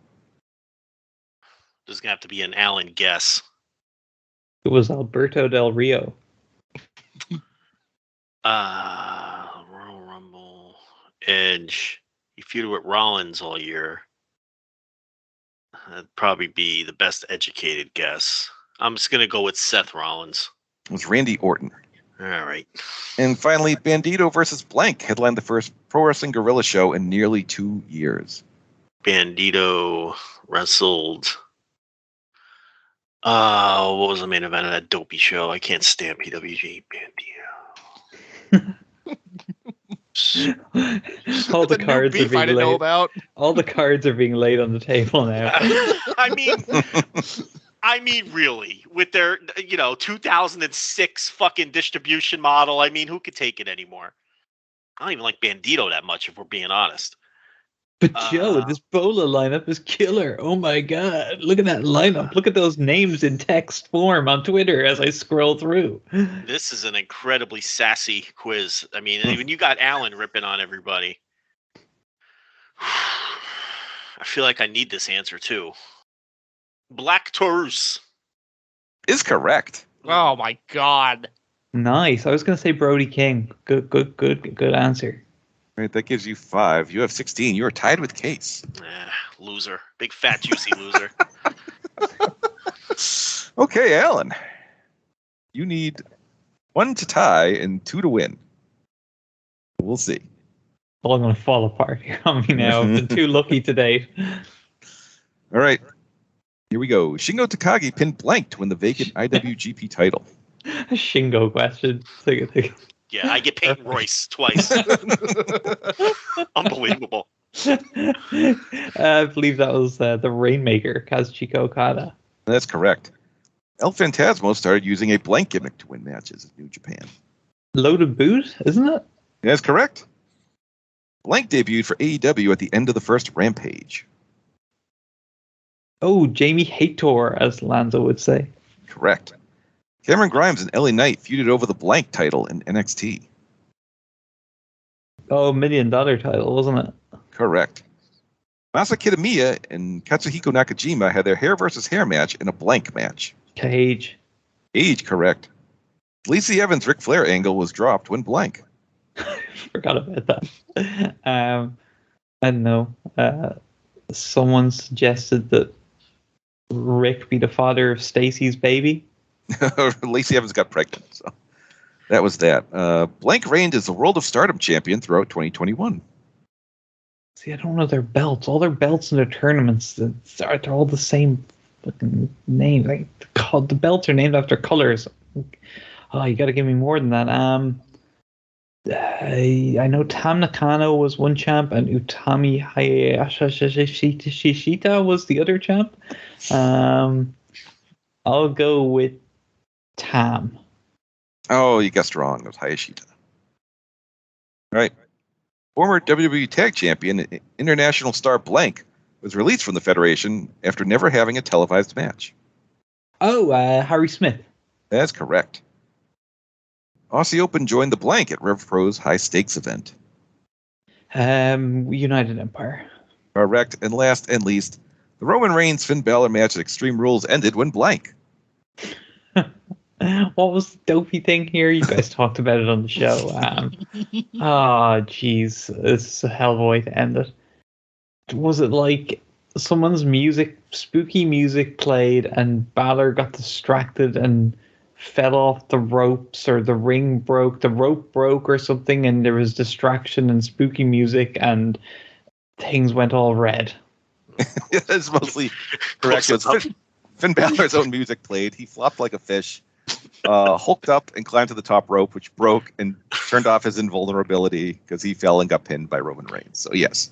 There's going to have to be an Allen guess. It was Alberto Del Rio. Royal Rumble. Edge. He feuded with Rollins all year. That'd probably be the best educated guess. I'm just going to go with Seth Rollins. It was Randy Orton. All right. And finally, Bandito versus Blank headlined the first Pro Wrestling Guerrilla show in nearly 2 years. Bandito wrestled. What was the main event of that dopey show? I can't stand PWG. Bandito. All the cards are being laid. About. All the cards are being laid on the table now. I mean, really, with their 2006 fucking distribution model. I mean, who could take it anymore? I don't even like Bandito that much, if we're being honest. But Joe, this Bola lineup is killer. Oh my god. Look at that lineup. Look at those names in text form on Twitter as I scroll through. This is an incredibly sassy quiz. I mean, when you got Allen ripping on everybody, I feel like I need this answer too. Black Taurus is correct. Oh my god. Nice. I was going to say Brody King. Good answer. Right, that gives you 5. You have 16. You are tied with Case. Loser. Big fat juicy loser. Okay, Alan. You need 1 to tie and 2 to win. We'll see. Well, I'm going to fall apart here on me now. I've been too lucky to date. All right. Here we go. Shingo Takagi pinned Blank to win the vacant IWGP title. A Shingo question. Yeah, I get Peyton Royce twice. Unbelievable. I believe that was the Rainmaker, Kazuchika Okada. That's correct. El Phantasmo started using a blank gimmick to win matches in New Japan. Loaded boot, isn't it? That's correct. Blank debuted for AEW at the end of the first Rampage. Oh, Jamie Hator, as Lanza would say. Correct. Cameron Grimes and LA Knight feuded over the blank title in NXT. Oh, $1 million title, wasn't it? Correct. Masa Kitamiya and Katsuhiko Nakajima had their hair versus hair match in a blank match. Cage. Age, correct. Lacey Evans' Ric Flair angle was dropped when blank. Forgot about that. I don't know. Someone suggested that Rick be the father of Stacy's baby. Lacey Evans got pregnant, so that was that. Blank reigned as the World of Stardom champion throughout 2021. See, I don't know their belts. All their belts in their tournaments, they're all the same fucking name. Like the belts are named after colors. Oh, you got to give me more than that. I know Tam Nakano was one champ, and Utami Hayashishita was the other champ. I'll go with Tam. Oh, you guessed wrong. It was Hayashita. All right. Former WWE Tag Champion, International Star Blank, was released from the Federation after never having a televised match. Oh, Harry Smith. That's correct. Aussie Open joined the Blank at Rev Pro's high stakes event. United Empire. Correct. And last and least, the Roman Reigns Finn Balor match at Extreme Rules ended when blank. What was the dopey thing here? You guys talked about it on the show. Jeez. It's a hell of a way to end it. Was it like someone's spooky music played, and Balor got distracted and fell off the ropes, or the rope broke or something, and there was distraction and spooky music, and things went all red? It's mostly correct. Finn Balor's own music played. He flopped like a fish, hulked up and climbed to the top rope, which broke and turned off his invulnerability because he fell and got pinned by Roman Reigns. So yes.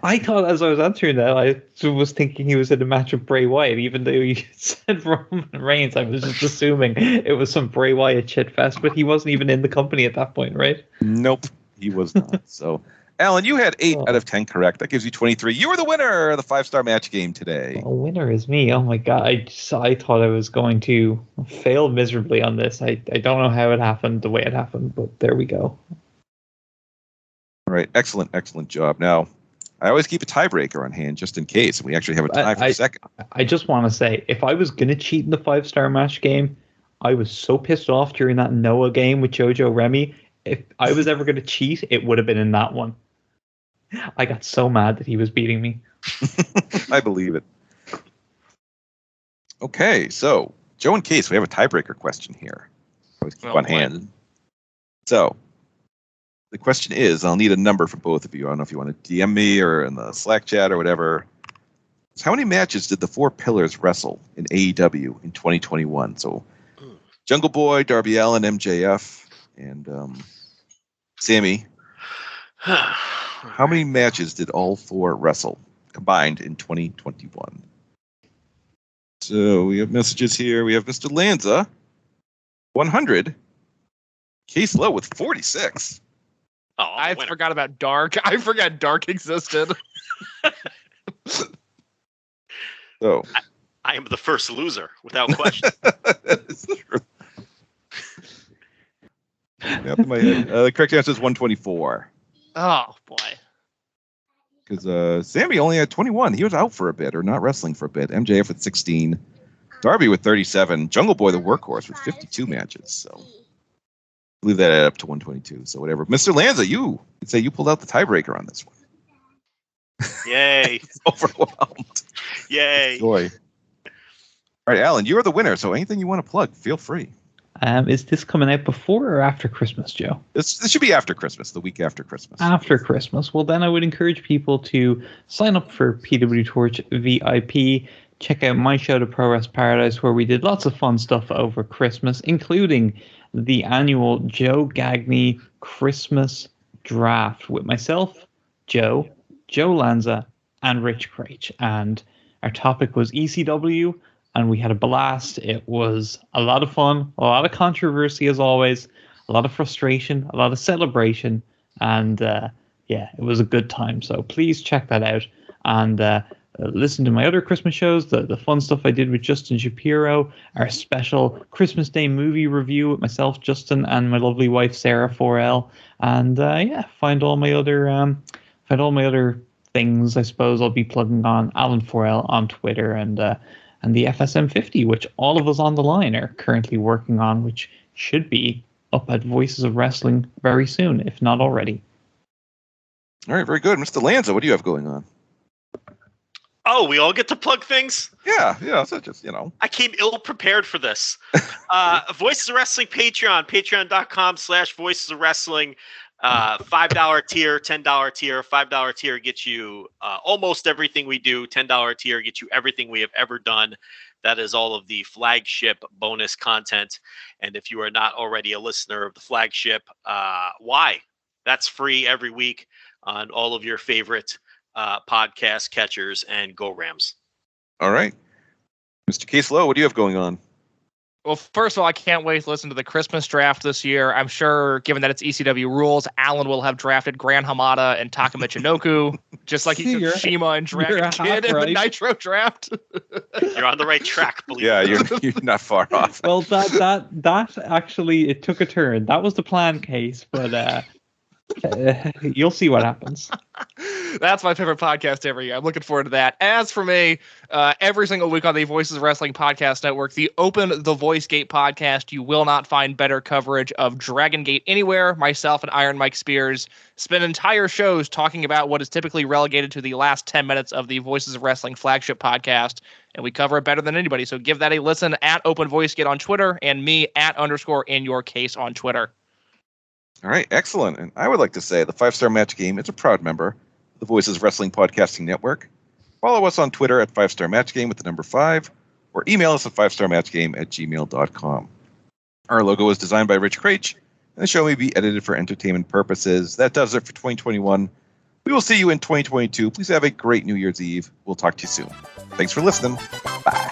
I thought, as I was answering that, I was thinking he was in a match with Bray Wyatt, even though you said Roman Reigns. I was just assuming it was some Bray Wyatt shitfest, but he wasn't even in the company at that point, right? Nope, he was not. So, Alan, you had 8 out of 10 correct. That gives you 23. You were the winner of the 5-star match game today. A winner is me. Oh my god! I thought I was going to fail miserably on this. I don't know how it happened the way it happened, but there we go. All right, excellent job. Now, I always keep a tiebreaker on hand just in case, and we actually have a tie for a second. I just want to say, if I was going to cheat in the 5-star match game, I was so pissed off during that Noah game with Jojo Remy. If I was ever going to cheat, it would have been in that one. I got so mad that he was beating me. I believe it. Okay, so, Joe, in case we have a tiebreaker question here. Always keep on hand. So, the question is, I'll need a number from both of you. I don't know if you want to DM me or in the Slack chat or whatever. So how many matches did the 4 Pillars wrestle in AEW in 2021? So Jungle Boy, Darby Allin, MJF, and Sammy. How many matches did all 4 wrestle combined in 2021? So we have messages here. We have Mr. Lanza, 100. Case Lowe with 46. Oh, I forgot about Dark. I forgot Dark existed. So I am the first loser, without question. That is true. The correct answer is 124. Oh boy. Because Sammy only had 21. He was out for a bit, or not wrestling for a bit. MJF with 16. Darby with 37. Jungle Boy, the workhorse, with 52 matches. So I believe that added up to 122. So whatever. Mr. Lanza, you'd say you pulled out the tiebreaker on this one. Yay. Overwhelmed. Yay. Joy. All right, Alan, you're the winner. So anything you want to plug, feel free. Is this coming out before or after Christmas, Joe? This should be after Christmas, the week after Christmas. After Christmas. Well, then I would encourage people to sign up for PW Torch VIP. Check out my show, The Pro Wrestling Paradise, where we did lots of fun stuff over Christmas, including the annual Joe Gagney Christmas draft with myself, Joe Lanza, and Rich Craich. And our topic was ECW, and we had a blast. It was a lot of fun, a lot of controversy as always, a lot of frustration, a lot of celebration, and it was a good time. So please check that out. And listen to my other Christmas shows, the fun stuff I did with Justin Shapiro, our special Christmas Day movie review with myself, Justin, and my lovely wife Sarah 4L, and find all my other things. I suppose I'll be plugging on Alan 4L on Twitter and the FSM 50, which all of us on the line are currently working on, which should be up at Voices of Wrestling very soon, if not already. All right, very good. Mr. Lanza, what do you have going on? Oh, we all get to plug things? Yeah, so just, I came ill-prepared for this. Voices of Wrestling Patreon, patreon.com/Voices of Wrestling. $5 tier, $10 tier. $5 tier gets you almost everything we do. $10 tier gets you everything we have ever done. That is all of the flagship bonus content. And if you are not already a listener of the flagship, why? That's free every week on all of your favorite podcast catchers and Go Rams. All right. Mr. Case Lowe, what do you have going on? Well, first of all, I can't wait to listen to the Christmas draft this year. I'm sure, given that it's ECW rules, Alan will have drafted Gran Hamada and Taka Michinoku, just like he took Shima and Dragon Kid in the Nitro draft. You're on the right track, believe Yeah, it. you're not far off. Well, that actually, it took a turn. That was the plan, Case, but you'll see what happens. That's my favorite podcast every year. I'm looking forward to that. As for me, every single week on the Voices of Wrestling Podcast Network, the Open the Voice Gate podcast, you will not find better coverage of Dragon Gate anywhere. Myself and Iron Mike Spears spend entire shows talking about what is typically relegated to the last 10 minutes of the Voices of Wrestling flagship podcast, and we cover it better than anybody. So give that a listen at Open Voice Gate on Twitter and me at _InYourCase on Twitter. All right, excellent. And I would like to say the 5-Star Match Game is a proud member of the Voices of Wrestling Podcasting Network. Follow us on Twitter at 5-Star Match Game with the number 5, or email us at 5starmatchgame@gmail.com. Our logo is designed by Rich Craich, and the show may be edited for entertainment purposes. That does it for 2021. We will see you in 2022. Please have a great New Year's Eve. We'll talk to you soon. Thanks for listening. Bye.